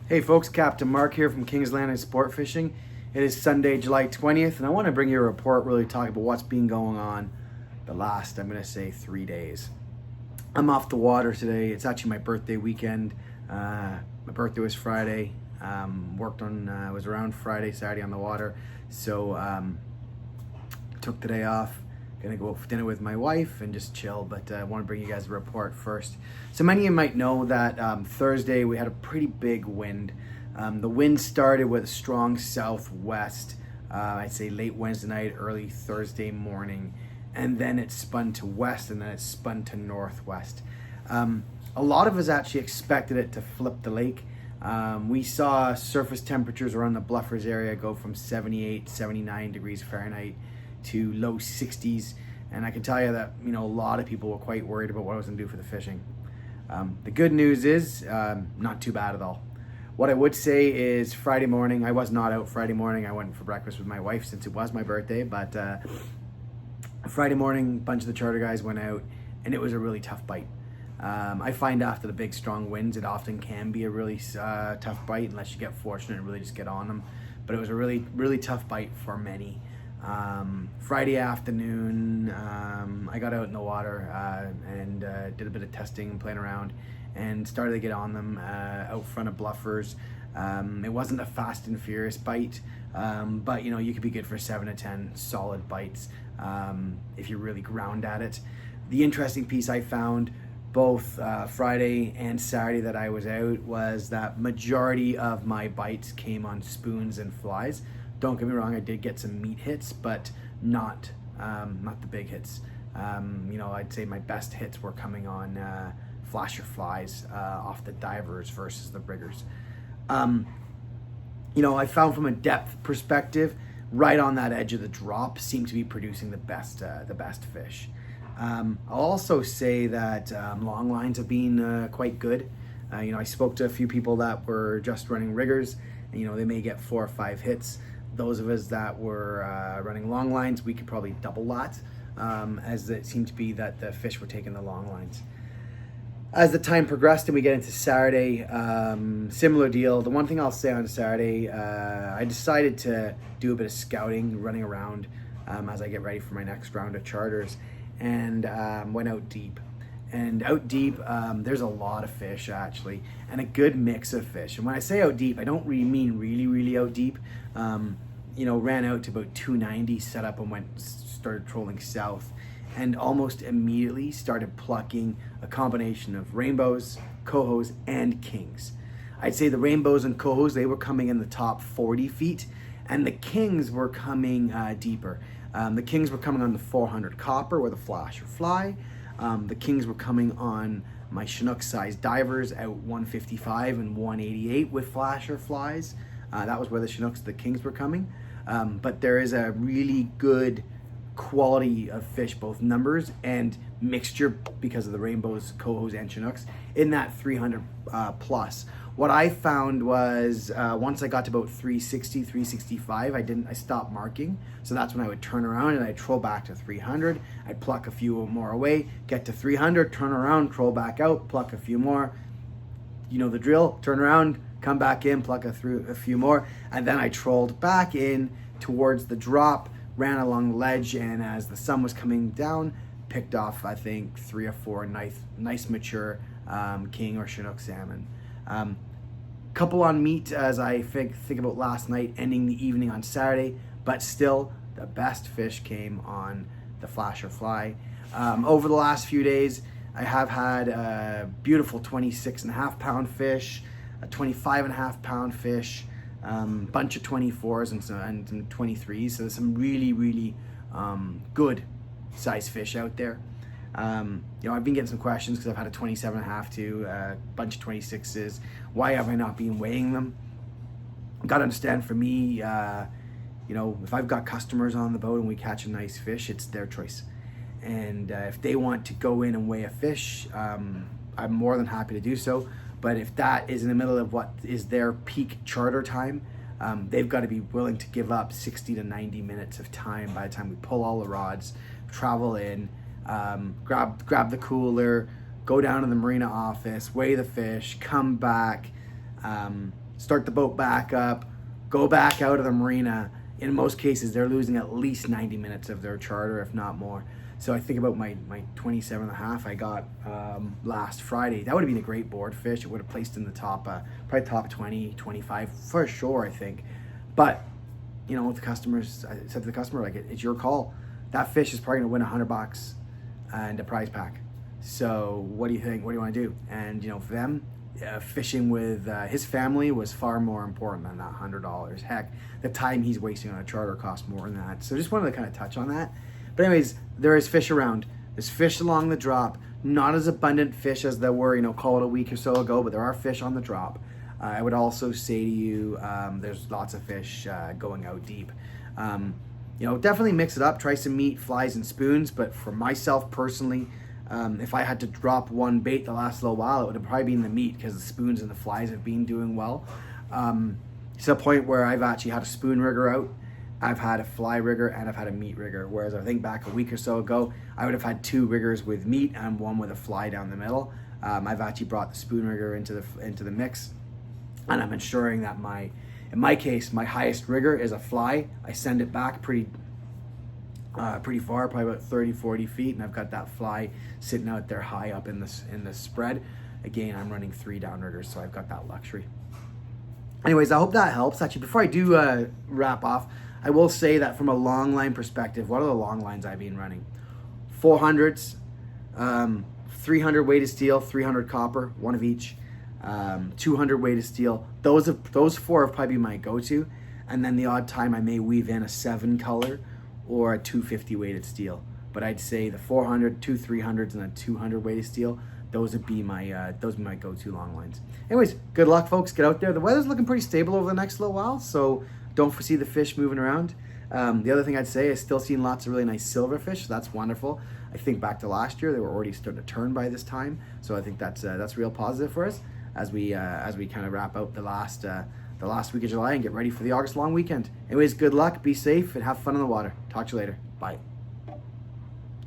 Hey folks, Captain Mark here from Kings Landing Sport Fishing. It is Sunday, July 20th, and I want to bring you a report really talking about what's been going on the last, I'm going to say, 3 days. I'm off the water today. It's actually my birthday weekend. My birthday was Friday. Was around Friday, Saturday on the water. So took the day off. Gonna go for dinner with my wife and just chill, but I want to bring you guys a report first. So many of you might know that Thursday we had a pretty big wind. The wind started with a strong southwest, I'd say late Wednesday night, early Thursday morning, and then it spun to west, and then it spun to northwest. A lot of us actually expected it to flip the lake. We saw surface temperatures around the Bluffers area go from 78, 79 degrees Fahrenheit to low 60s, and I can tell you that a lot of people were quite worried about what I was going to do for the fishing. The good news is not too bad at all. What I would say is Friday morning, I was not out Friday morning. I went for breakfast with my wife since it was my birthday, but Friday morning, a bunch of the charter guys went out, and it was a really tough bite. I find after the big strong winds, it often can be a really tough bite unless you get fortunate and really just get on them. But it was a really, really tough bite for many. Friday afternoon, I got out in the water and did a bit of testing and playing around and started to get on them out front of Bluffers. It wasn't a fast and furious bite, but you could be good for 7 to 10 solid bites if you really ground at it. The interesting piece I found both Friday and Saturday that I was out was that majority of my bites came on spoons and flies. Don't get me wrong, I did get some meat hits, but not the big hits. I'd say my best hits were coming on flasher flies off the divers versus the riggers. I found from a depth perspective, right on that edge of the drop, seemed to be producing the best fish. I'll also say that long lines have been quite good. I spoke to a few people that were just running riggers, and they may get 4 or 5 hits. Those of us that were running long lines, we could probably double that, as it seemed to be that the fish were taking the long lines. As the time progressed and we get into Saturday, similar deal. The one thing I'll say on Saturday, I decided to do a bit of scouting, running around as I get ready for my next round of charters, and went out deep. And out deep, there's a lot of fish actually, and a good mix of fish. And when I say out deep, I don't really mean really out deep. Ran out to about 290, set up and started trolling south, and almost immediately started plucking a combination of rainbows, cohos, and kings. I'd say the rainbows and cohos, they were coming in the top 40 feet, and the kings were coming deeper. The kings were coming on the 400 copper with a flash or fly. The kings were coming on my Chinook size divers out 155 and 188 with flasher flies. That was where the kings were coming. But there is a really good quality of fish, both numbers and mixture, because of the rainbows, cohos, and Chinooks in that 300 plus. What I found was once I got to about 360, 365, I stopped marking. So that's when I would turn around and I'd troll back to 300. I'd pluck a few more away, get to 300, turn around, troll back out, pluck a few more. You know the drill, turn around, come back in, pluck a few more, and then I trolled back in towards the drop, ran along the ledge, and as the sun was coming down, picked off, I think, 3 or 4 nice mature king or Chinook salmon. Couple on meat as I think about last night, ending the evening on Saturday, but still the best fish came on the flasher fly. Over the last few days, I have had a beautiful 26.5 pound fish, a 25.5 pound fish, bunch of 24s and some 23s. So there's some really good size fish out there. I've been getting some questions because I've had a 27.5 too, a bunch of 26s. Why have I not been weighing them? Got to understand, for me, if I've got customers on the boat and we catch a nice fish, it's their choice. And if they want to go in and weigh a fish, I'm more than happy to do so. But if that is in the middle of what is their peak charter time, they've got to be willing to give up 60 to 90 minutes of time by the time we pull all the rods, travel in, grab the cooler, go down to the marina office, weigh the fish, come back. start the boat back up, go back out of the marina. In most cases, they're losing at least 90 minutes of their charter, if not more. So I think about my 27 and a half I got last Friday. That would have been a great board fish. It would have placed in the top, probably top 20, 25 for sure, I think. But, you know, the customers, I said to the customer, like, it's your call. That fish is probably going to win $100 and a prize pack. So what do you think? What do you want to do? And, you know, for them, fishing with his family was far more important than that $100. Heck, the time he's wasting on a charter costs more than that. So just wanted to kind of touch on that. But anyways, there is fish around. There's fish along the drop. Not as abundant fish as there were, you know, call it a week or so ago, but there are fish on the drop. I would also say to you, there's lots of fish going out deep. You know, definitely mix it up. Try some meat, flies, and spoons. But for myself personally, if I had to drop one bait the last little while, it would have probably been the meat, because the spoons and the flies have been doing well. To the point where I've actually had a spoon rigger out, I've had a fly rigger, and I've had a meat rigger. Whereas I think back a week or so ago, I would have had 2 riggers with meat and 1 with a fly down the middle. I've actually brought the spoon rigger into the mix, and I'm ensuring that in my case, my highest rigger is a fly. I send it back pretty far, probably about 30, 40 feet, and I've got that fly sitting out there high up in the spread. Again, I'm running 3 downriggers, so I've got that luxury. Anyways, I hope that helps. Actually, before I do wrap off, I will say that from a long line perspective, what are the long lines I've been running? 400s, 300 weighted steel, 300 copper, 1 of each, 200 weighted steel. Those 4 have probably been my go-to, and then the odd time I may weave in a 7 color or a 250 weighted steel. But I'd say the 400, 2 300s, and a 200 weighted steel, those would be my go-to long lines. Anyways, good luck, folks. Get out there. The weather's looking pretty stable over the next little while, so don't foresee the fish moving around. The other thing I'd say is still seeing lots of really nice silverfish. So that's wonderful. I think back to last year, they were already starting to turn by this time. So I think that's real positive for us as we kind of wrap out the last week of July and get ready for the August long weekend. Anyways, good luck, be safe, and have fun in the water. Talk to you later. Bye.